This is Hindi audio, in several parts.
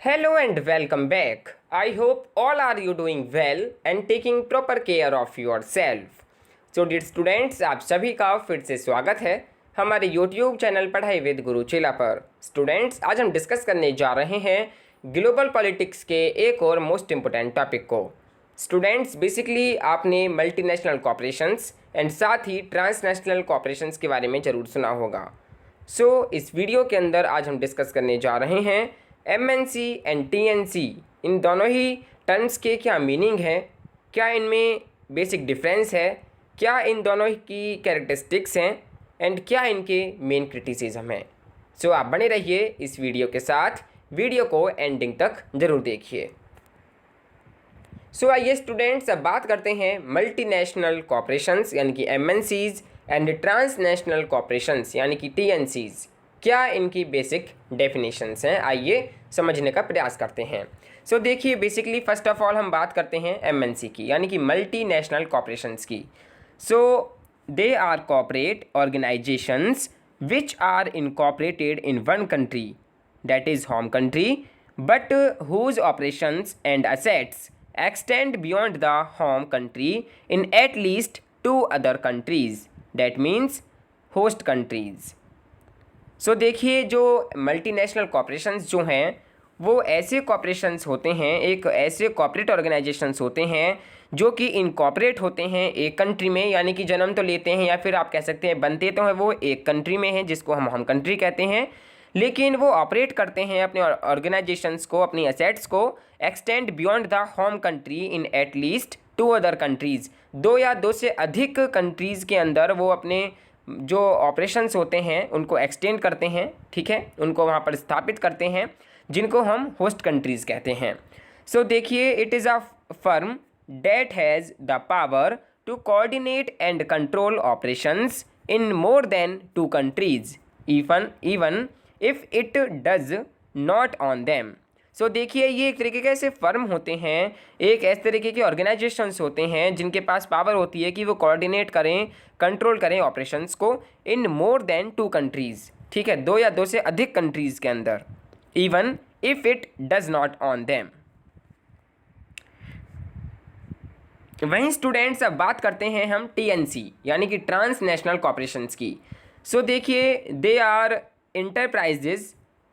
Hello and welcome back. I hope all are you doing well and taking proper care of yourself. So dear students, आप सभी का फिर से स्वागत है हमारे YouTube चैनल पढ़ाई विद गुरु चेला पर। स्टूडेंट्स, आज हम डिस्कस करने जा रहे हैं ग्लोबल पॉलिटिक्स के एक और मोस्ट इम्पोर्टेंट टॉपिक को। स्टूडेंट्स, बेसिकली आपने मल्टीनेशनल कॉर्पोरेशंस एंड साथ ही ट्रांसनेशनल कॉर्पोरेशंस के बारे में ज़रूर सुना होगा। इस वीडियो के अंदर आज हम डिस्कस करने जा रहे हैं MNC एंड TNC, इन दोनों ही टर्म्स के क्या मीनिंग है, क्या इनमें बेसिक डिफरेंस है, क्या इन दोनों की कैरेक्टरिस्टिक्स हैं एंड क्या इनके मेन क्रिटिसिज्म हैं। आप बने रहिए इस वीडियो के साथ, वीडियो को एंडिंग तक ज़रूर देखिए। आइए स्टूडेंट्स, अब बात करते हैं मल्टीनेशनल कॉर्पोरेशंस यानी कि MNCs एंड ट्रांसनेशनल कॉर्पोरेशंस यानी कि TNCs, क्या इनकी बेसिक डेफिनेशंस हैं, आइए समझने का प्रयास करते हैं। देखिए, बेसिकली फर्स्ट ऑफ ऑल हम बात करते हैं MNC की यानी कि मल्टीनेशनल कॉर्पोरेशंस की। They are corporate organisations which are incorporated in one country, that is home country, but whose operations and assets extend beyond the home country in at least 2 other countries, that means host countries. देखिए, जो मल्टीनेशनल कॉर्पोरेशंस जो हैं वो ऐसे कॉर्पोरेशंस होते हैं, एक ऐसे कॉर्पोरेट ऑर्गेनाइजेशंस होते हैं जो कि इनकॉर्पोरेट होते हैं एक कंट्री में, यानी कि जन्म तो लेते हैं या फिर आप कह सकते हैं बनते तो हैं वो एक कंट्री में हैं जिसको हम होम कंट्री कहते हैं, लेकिन वो ऑपरेट करते हैं अपने ऑर्गेनाइजेशंस को, अपनी एसेट्स को extend beyond the home country in at least 2 other countries, 2 या 2 से अधिक कंट्रीज़ के अंदर वो अपने जो ऑपरेशंस होते हैं उनको एक्सटेंड करते हैं, ठीक है, उनको वहाँ पर स्थापित करते हैं जिनको हम होस्ट कंट्रीज़ कहते हैं। देखिए, it is a firm that has the power to coordinate and control operations in more than 2 countries even if it does not on them। देखिए, ये एक तरीके के ऐसे फर्म होते हैं, एक ऐसे तरीके के ऑर्गेनाइजेशंस होते हैं जिनके पास पावर होती है कि वो कोऑर्डिनेट करें, कंट्रोल करें ऑपरेशंस को इन मोर देन 2 कंट्रीज़, ठीक है, 2 या 2 से अधिक कंट्रीज़ के अंदर, even if it does not on them. वहीं स्टूडेंट्स, अब बात करते हैं हम TNC यानी कि ट्रांसनेशनल कॉर्पोरेशंस की। देखिए, they are enterprises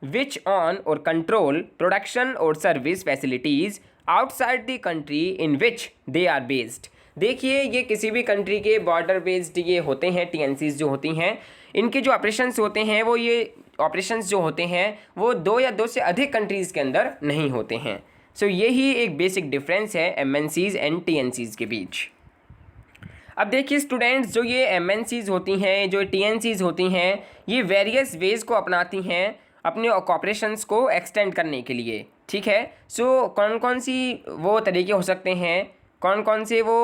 which own or control production or service facilities outside the country in which they are based। देखिए, ये किसी भी कंट्री के बॉर्डर बेस्ड ये होते हैं TNCs जो होती हैं, इनके जो ऑपरेशंस होते हैं वो ये ऑपरेशंस जो होते हैं वो 2 या 2 से अधिक कंट्रीज़ के अंदर नहीं होते हैं। यही एक बेसिक डिफरेंस है MNCs एंड TNCs के बीच। अब देखिए स्टूडेंट्स, जो ये MNCs होती हैं, जो TNCs होती हैं, ये वेरियस वेज़ को अपनाती हैं अपने कॉर्पोरेशंस को एक्सटेंड करने के लिए, ठीक है। कौन कौन सी वो तरीके हो सकते हैं, कौन कौन से वो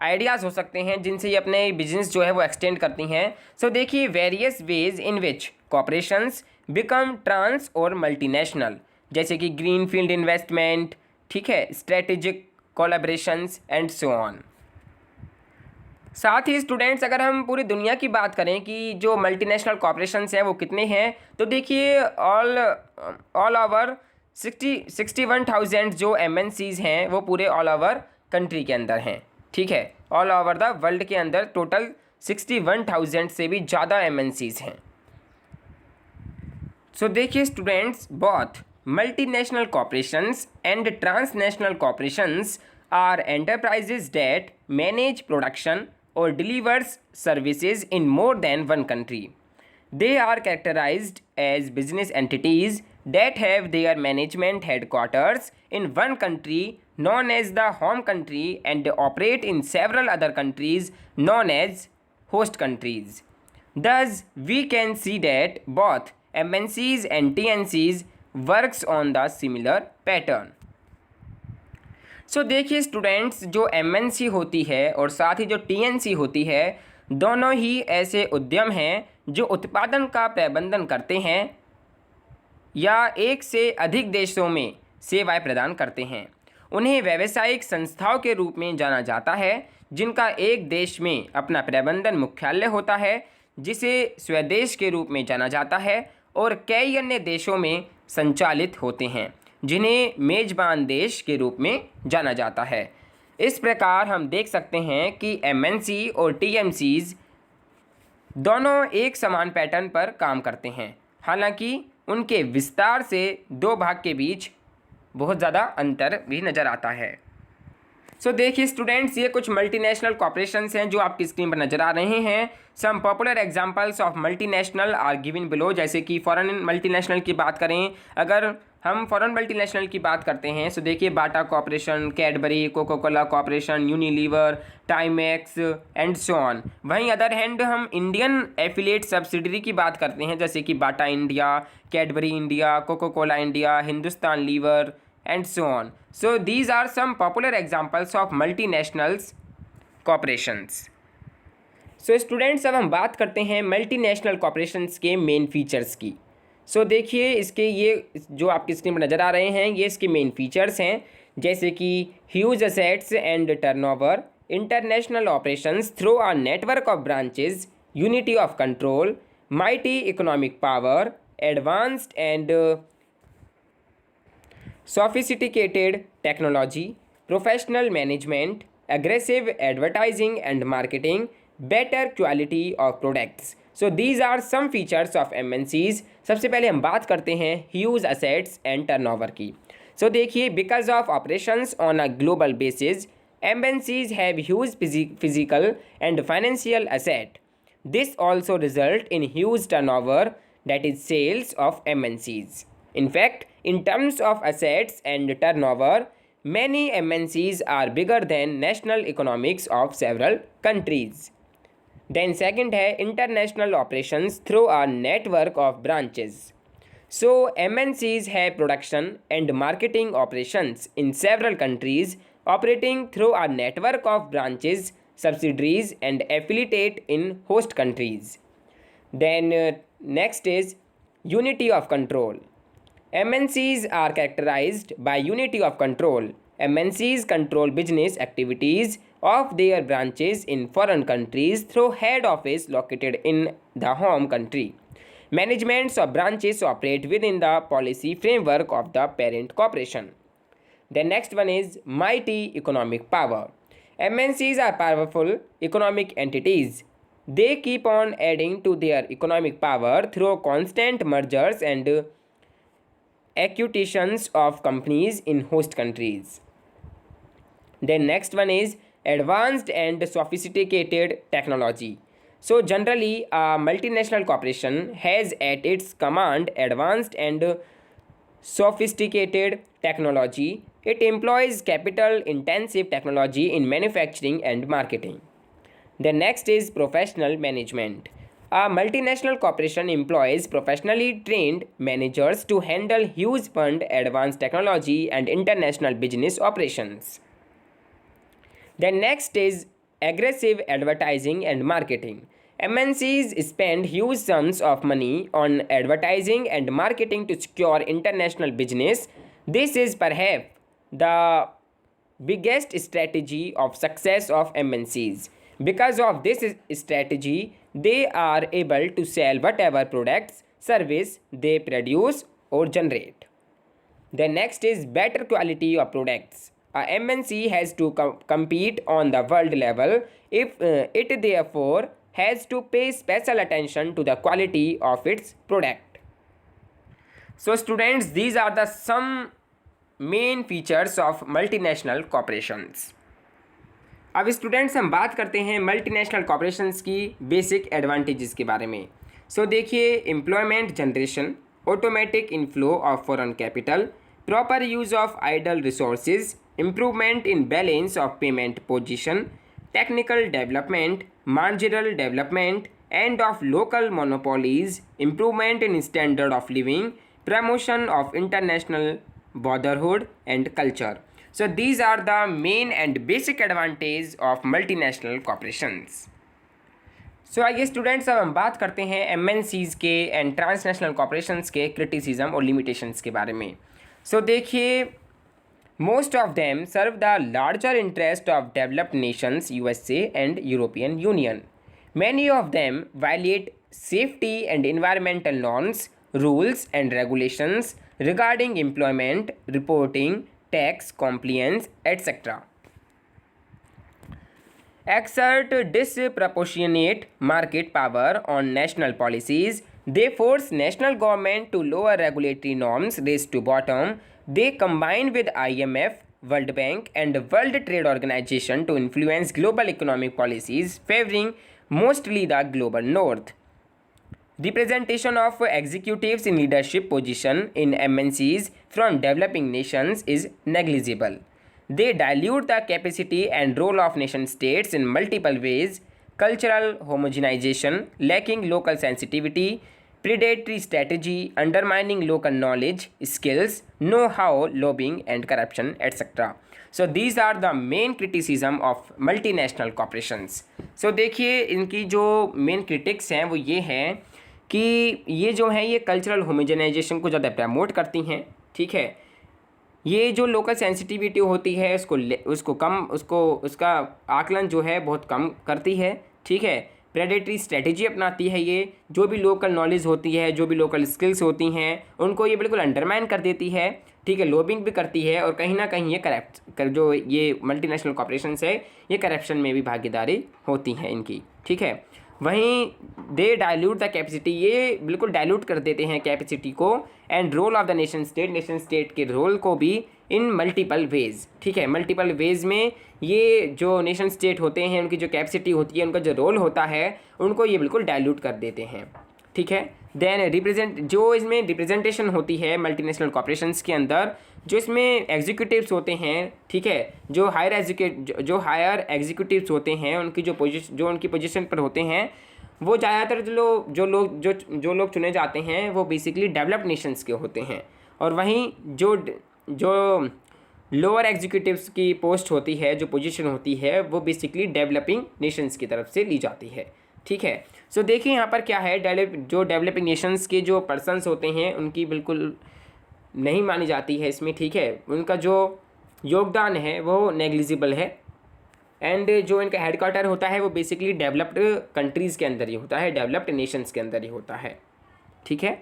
आइडियाज़ हो सकते हैं जिनसे ये अपने बिजनेस जो है वो एक्सटेंड करती हैं। देखिए, various ways in which corporations become trans और मल्टीनेशनल, जैसे कि ग्रीन फील्ड इन्वेस्टमेंट, ठीक है, strategic collaborations and so on. साथ ही स्टूडेंट्स, अगर हम पूरी दुनिया की बात करें कि जो मल्टीनेशनल कॉर्पोरेशंस हैं वो कितने हैं, देखिए ऑल ओवर 61,000 जो MNCs हैं वो पूरे ऑल ओवर कंट्री के अंदर हैं, ठीक है, ऑल ओवर द वर्ल्ड के अंदर टोटल 61,000 से भी ज़्यादा MNCs हैं। देखिए students, both multinational corporations and transnational corporations are enterprises that manage production or delivers services in more than one country. They are characterized as business entities that have their management headquarters in one country known as the home country and operate in several other countries known as host countries. Thus, we can see that both MNCs and TNCs works on the similar pattern। देखिए स्टूडेंट्स, जो MNC होती है और साथ ही जो TNC होती है, दोनों ही ऐसे उद्यम हैं जो उत्पादन का प्रबंधन करते हैं या एक से अधिक देशों में सेवाएं प्रदान करते हैं। उन्हें व्यावसायिक संस्थाओं के रूप में जाना जाता है जिनका एक देश में अपना प्रबंधन मुख्यालय होता है जिसे स्वदेश के रूप में जाना जाता है और कई अन्य देशों में संचालित होते हैं। जिन्हें मेज़बान देश के रूप में जाना जाता है। इस प्रकार हम देख सकते हैं कि एमएनसी और टीएमसीज दोनों एक समान पैटर्न पर काम करते हैं, हालांकि उनके विस्तार से दो भाग के बीच बहुत ज़्यादा अंतर भी नज़र आता है। सो देखिए स्टूडेंट्स, ये कुछ मल्टीनेशनल कॉर्पोरेशंस हैं जो आपकी स्क्रीन पर नजर आ रहे हैं। Some popular examples of multinational are given below. जैसे कि फॉरेन मल्टीनेशनल की बात करें, अगर हम फॉरेन मल्टीनेशनल की बात करते हैं तो देखिए Bata corporation, Cadbury, Coca Cola corporation, Unilever, Timex and so on. वहीं अदर हैंड हम इंडियन एफिलिएट सब्सिडरी की बात करते हैं, जैसे कि Bata India, Cadbury India, Coca Cola India, Hindustan Lever and so on. So these are some popular examples of multinationals corporations. So students, अब हम बात करते हैं मल्टीनेशनल कॉर्पोरेशंस के मेन फीचर्स की। सो देखिए इसके ये जो आपकी स्क्रीन पर नज़र आ रहे हैं ये इसके मेन फीचर्स हैं, जैसे कि huge assets and turnover, international operations through a network of branches, unity of control, mighty economic power, advanced and sophisticated technology, professional management, aggressive advertising and marketing, better quality of products. So these are some features of MNCs. सबसे पहले हम बात करते हैं huge assets and turnover की। So देखिए, because of operations on a global basis, MNCs have huge physical and financial asset. This also result in huge turnover, that is sales of MNCs. In fact, in terms of assets and turnover, many MNCs are bigger than national economics of several countries. Then second है international operations through a network of branches. So MNCs have production and marketing operations in several countries, operating through a network of branches, subsidiaries and affiliate in host countries. Then next is unity of control. MNCs are characterized by unity of control. MNCs control business activities of their branches in foreign countries through head office located in the home country. Managements of branches operate within the policy framework of the parent corporation. The next one is mighty economic power. MNCs are powerful economic entities. They keep on adding to their economic power through constant mergers and acquisitions of companies in host countries. Then next one is advanced and sophisticated technology. So generally a multinational corporation has at its command advanced and sophisticated technology. It employs capital intensive technology in manufacturing and marketing. The next is professional management. A multinational corporation employs professionally trained managers to handle huge fund, advanced technology and international business operations. The next is aggressive advertising and marketing. MNCs spend huge sums of money on advertising and marketing to secure international business. This is perhaps the biggest strategy of success of MNCs. Because of this strategy, they are able to sell whatever products, service they produce or generate. The next is better quality of products. A MNC has to compete on the world level. If it therefore has to pay special attention to the quality of its product. So students, these are the some main features of multinational corporations. अब स्टूडेंट्स हम बात करते हैं मल्टीनेशनल कॉर्पोरेशंस की बेसिक एडवांटेजेस के बारे में। सो देखिए, employment generation, automatic inflow of foreign capital, proper use of idle resources, improvement in balance of payment position, technical development, marginal development, end of local monopolies, improvement in standard of living, promotion of international brotherhood and culture. So these are the main and basic advantage of multinational corporations. So आइए स्टूडेंट्स, अब हम बात करते हैं MNCs के एंड ट्रांसनेशनल कॉर्पोरेशंस के क्रिटिसिज्म और लिमिटेशंस के बारे में। सो देखिए, most of them serve the larger interest of developed nations USA and European Union. Many of them violate safety and environmental norms, rules and regulations regarding employment, reporting, tax compliance, etc. Exert disproportionate market power on national policies. They force national government to lower regulatory norms race to bottom. They combine with IMF, World Bank, and World Trade Organization to influence global economic policies favoring mostly the global north. Representation of executives in leadership position in MNCs from developing nations is negligible. They dilute the capacity and role of nation states in multiple ways: cultural homogenization, lacking local sensitivity, predatory strategy, undermining local knowledge, skills, know-how, lobbying and corruption, etc. So these are the main criticism of multinational corporations. So देखिए इनकी जो मेन क्रिटिक्स हैं वो ये हैं कि ये जो है ये कल्चरल होमोजेनाइजेशन को ज़्यादा प्रमोट करती हैं, ठीक है। ये जो लोकल सेंसिटिविटी होती है उसका आकलन जो है बहुत कम करती है, ठीक है। प्रेडेटरी स्ट्रेटजी अपनाती है, ये जो भी लोकल नॉलेज होती है, जो भी लोकल स्किल्स होती हैं उनको ये बिल्कुल अंडरमाइन कर देती है, ठीक है। लॉबिंग भी करती है और कहीं ना कहीं ये जो ये मल्टीनेशनल कॉर्पोरेशंस है ये करप्शन में भी भागीदारी होती है इनकी, ठीक है। वहीं दे डाइल्यूट द कैपेसिटी, ये बिल्कुल डाइल्यूट कर देते हैं कैपेसिटी को, and role of the nation state के रोल को भी इन मल्टीपल वेज, ठीक है। मल्टीपल वेज में ये जो नेशन स्टेट होते हैं उनकी जो कैपेसिटी होती है, उनका जो रोल होता है, उनको ये बिल्कुल डाइल्यूट कर देते हैं, ठीक है। देन जो इसमें रिप्रेजेंटेशन होती है मल्टीनेशनल कॉर्पोरेशंस के अंदर, जो इसमें एग्जीक्यूटिव्स होते हैं, ठीक है, जो हायर एग्जीक्यूटिव्स होते हैं उनकी पोजीशन पर होते हैं, वो ज़्यादातर जो लोग चुने जाते हैं वो बेसिकली डेवलप्ड नेशंस के होते हैं। और वहीं जो लोअर एग्जीक्यूटिव्स की पोस्ट होती है, जो पोजीशन होती है, वो बेसिकली डेवलपिंग नेशंस की तरफ से ली जाती है, ठीक है। सो देखिए यहाँ पर क्या है, जो डेवलपिंग नेशंस के जो पर्सन्स होते हैं उनकी बिल्कुल नहीं मानी जाती है इसमें, ठीक है। उनका जो योगदान है वो नेग्लिजिबल है, एंड जो इनका हेडक्वार्टर होता है वो बेसिकली डेवलप्ड कंट्रीज़ के अंदर ही होता है, डेवलप्ड नेशंस के अंदर ही होता है, ठीक है।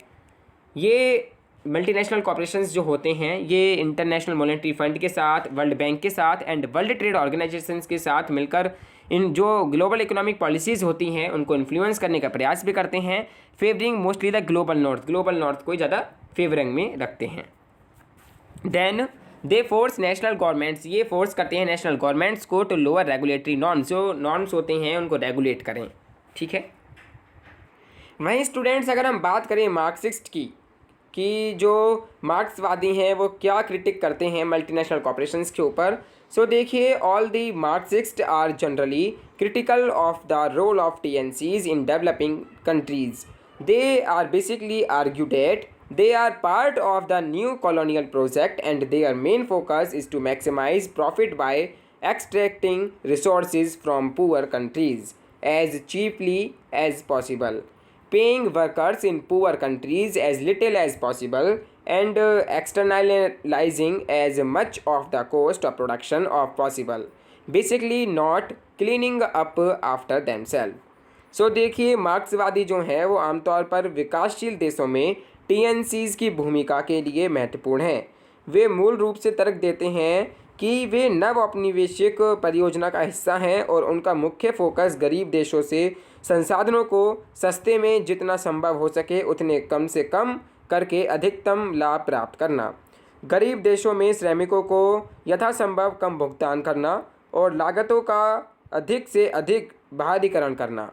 ये मल्टीनेशनल कॉर्पोरेशंस जो होते हैं ये इंटरनेशनल मॉनेटरी फंड के साथ, वर्ल्ड बैंक के साथ एंड वर्ल्ड ट्रेड ऑर्गेनाइजेशंस के साथ मिलकर इन जो ग्लोबल इकोनॉमिक पॉलिसीज़ होती हैं उनको इन्फ्लुएंस करने का प्रयास भी करते हैं, favouring mostly the global north को ज़्यादा फेवरिंग में रखते हैं। Then they force national governments, ये फोर्स करते हैं नेशनल गवर्नमेंट्स को टू लोअर रेगुलेटरी नॉर्म्स, जो नॉर्म्स होते हैं उनको रेगुलेट करें, ठीक है। वहीं स्टूडेंट्स अगर हम बात करें मार्क्सिस्ट की, कि जो मार्क्सवादी हैं वो क्या क्रिटिक करते हैं मल्टीनेशनल कॉर्पोरेशंस के ऊपर। सो देखिए, all the Marxist are generally critical of the role of TNCs in developing countries. They are basically argue that they are part of the new colonial project and their main focus is to maximize profit by extracting resources from poor countries as cheaply as possible, paying workers in poor countries as little as possible, and externalizing as much of the cost of production of possible, basically not cleaning up after themselves. So देखिए, मार्क्सवादी जो है वो आमतौर पर विकासशील देशों में TNCs की भूमिका के लिए महत्वपूर्ण हैं। वे मूल रूप से तर्क देते हैं कि वे नव औपनिवेशिक परियोजना का हिस्सा हैं और उनका मुख्य फोकस गरीब देशों से संसाधनों को सस्ते में जितना संभव हो सके उतने कम से कम करके अधिकतम लाभ प्राप्त करना, गरीब देशों में श्रमिकों को यथासंभव कम भुगतान करना और लागतों का अधिक से अधिक बाहरीकरण करना।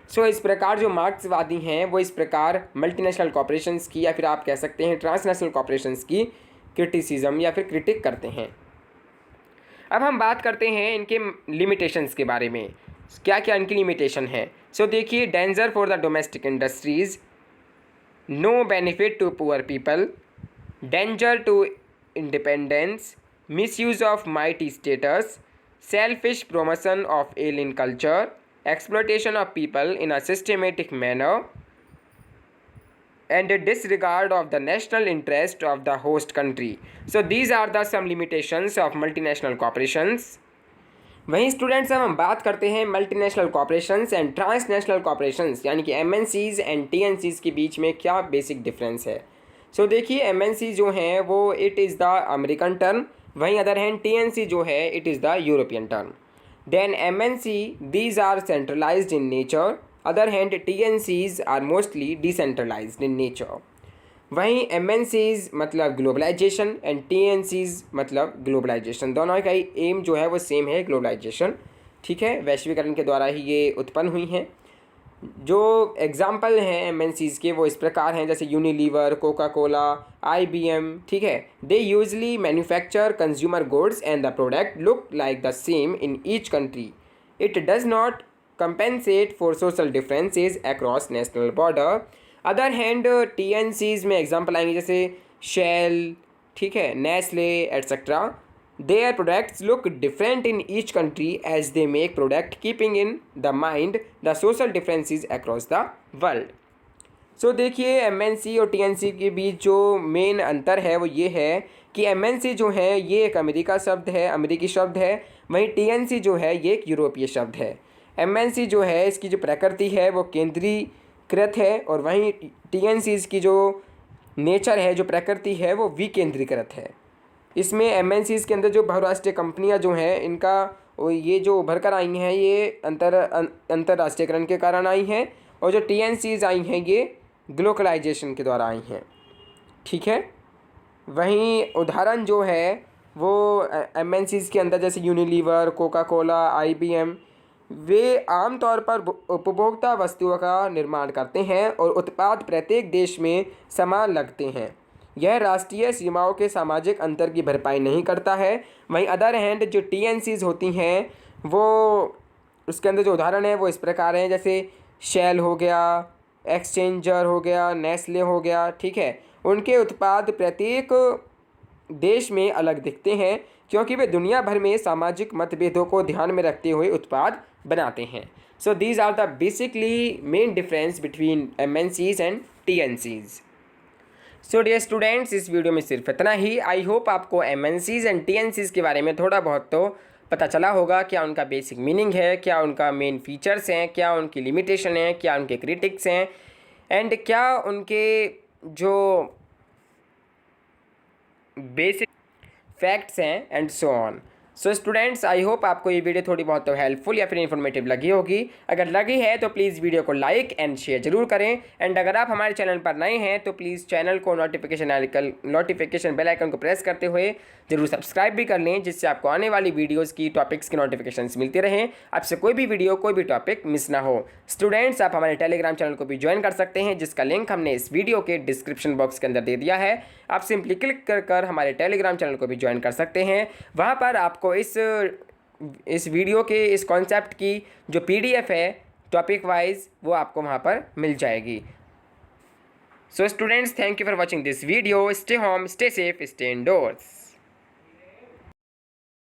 सो इस प्रकार जो मार्क्सवादी हैं वो इस प्रकार मल्टीनेशनल कॉर्पोरेशंस की, या फिर आप कह सकते हैं ट्रांसनेशनल कॉर्पोरेशंस की क्रिटिसिज्म या फिर क्रिटिक करते हैं। अब हम बात करते हैं इनके लिमिटेशंस के बारे में, क्या क्या इनकी लिमिटेशन है। सो देखिए, danger for the domestic industries, no benefit to poor people, danger to independence, misuse of mighty states, selfish promotion of alien culture, exploitation of people in a systematic manner, and a disregard of the national interest of the host country. So these are the some limitations of multinational corporations. वहीं स्टूडेंट्स अब हम बात करते हैं multinational corporations and transnational corporations यानी कि एमएनसीज एंड टीएनसीज के बीच में क्या बेसिक डिफरेंस है। सो देखिए, एमएनसी जो हैं वो it is the American term, वहीं अदर हैंड टीएनसी जो है it is the European term. Then MNC these are centralised in nature, other hand TNCs are mostly decentralised in nature. वहीं एमएनसीज मतलब ग्लोबलाइजेशन एंड टीएनसीज मतलब ग्लोबलाइजेशन, दोनों का ही एम जो है वो सेम है, ग्लोबलाइजेशन। ठीक है, वैश्वीकरण के द्वारा ही ये उत्पन्न हुई हैं। जो एग्जाम्पल हैं एमएनसीज के वो इस प्रकार हैं, जैसे यूनिलीवर, कोका कोला, आईबीएम। ठीक है, they usually manufacture consumer goods and the product look like the same in each country. It does not compensate for social differences across national border. Other hand TNCs में एग्जाम्पल आएंगे जैसे शेल, ठीक है, Nestle etcetera. Their products look different in each country as they make product keeping in the mind the social differences across the world. So देखिए, एमएनसी और टीएनसी के बीच जो मेन अंतर है वो ये है कि एमएनसी जो है ये एक अमेरिका शब्द है, अमेरिकी शब्द है, वहीं टीएनसी जो है ये एक यूरोपीय शब्द है। एमएनसी जो है इसकी जो प्रकृति है वो केंद्रीकृत है, और वहीं टीएनसीज की जो नेचर है, जो प्रकृति है, वो विकेंद्रीकृत है। इसमें एमएनसीज के अंदर जो बहुराष्ट्रीय कंपनियां जो हैं इनका ये जो उभर कर आई हैं ये अंतर्राष्ट्रीयकरण के कारण आई हैं, और जो टीएनसीज आई हैं ये ग्लोबलाइजेशन के द्वारा आई हैं। ठीक है, वहीं उदाहरण जो है वो एमएनसीज के अंदर जैसे यूनिलीवर, कोका कोला, आईबीएम, वे आमतौर पर उपभोक्ता वस्तुओं का निर्माण करते हैं और उत्पाद प्रत्येक देश में समान लगते हैं। यह राष्ट्रीय सीमाओं के सामाजिक अंतर की भरपाई नहीं करता है। वहीं अदर हैंड जो टीएनसीज होती हैं वो उसके अंदर जो उदाहरण है वो इस प्रकार हैं, जैसे शेल हो गया, एक्सचेंजर हो गया, नेस्ले हो गया। ठीक है, उनके उत्पाद प्रत्येक देश में अलग दिखते हैं क्योंकि वे दुनिया भर में सामाजिक मतभेदों को ध्यान में रखते हुए उत्पाद बनाते हैं। So these are the basically main difference between MNCs and TNCs. So dear students, इस वीडियो में सिर्फ इतना ही। आई होप आपको एमएनसीज एंड टीएनसीज के बारे में थोड़ा बहुत तो पता चला होगा, क्या उनका बेसिक मीनिंग है, क्या उनका मेन फीचर्स हैं, क्या उनकी लिमिटेशन है, क्या उनके क्रिटिक्स हैं, एंड क्या उनके जो बेसिक फैक्ट्स हैं and so on. So students, I hope आपको ये वीडियो थोड़ी बहुत तो हेल्पफुल या फिर इन्फॉर्मेटिव लगी होगी। अगर लगी है तो प्लीज़ वीडियो को लाइक एंड शेयर जरूर करें, एंड अगर आप हमारे चैनल पर नए हैं तो प्लीज़ चैनल को नोटिफिकेशन बेल आइकन को प्रेस करते हुए जरूर सब्सक्राइब भी कर लें, जिससे आपको आने वाली वीडियोज़ की टॉपिक्स की नोटिफिकेशंस मिलती रहें, आपसे कोई भी वीडियो, कोई भी टॉपिक मिस ना हो। स्टूडेंट्स, आप हमारे टेलीग्राम चैनल को भी ज्वाइन कर सकते हैं, जिसका लिंक हमने इस वीडियो के डिस्क्रिप्शन बॉक्स के अंदर दे दिया है। आप सिंपली क्लिक कर हमारे टेलीग्राम चैनल को भी ज्वाइन कर सकते हैं। वहाँ पर आपको इस वीडियो के इस कॉन्सेप्ट की जो पीडीएफ है टॉपिक वाइज वो आपको वहाँ पर मिल जाएगी। So students, thank you for watching this video. Stay home, stay safe, stay endorse.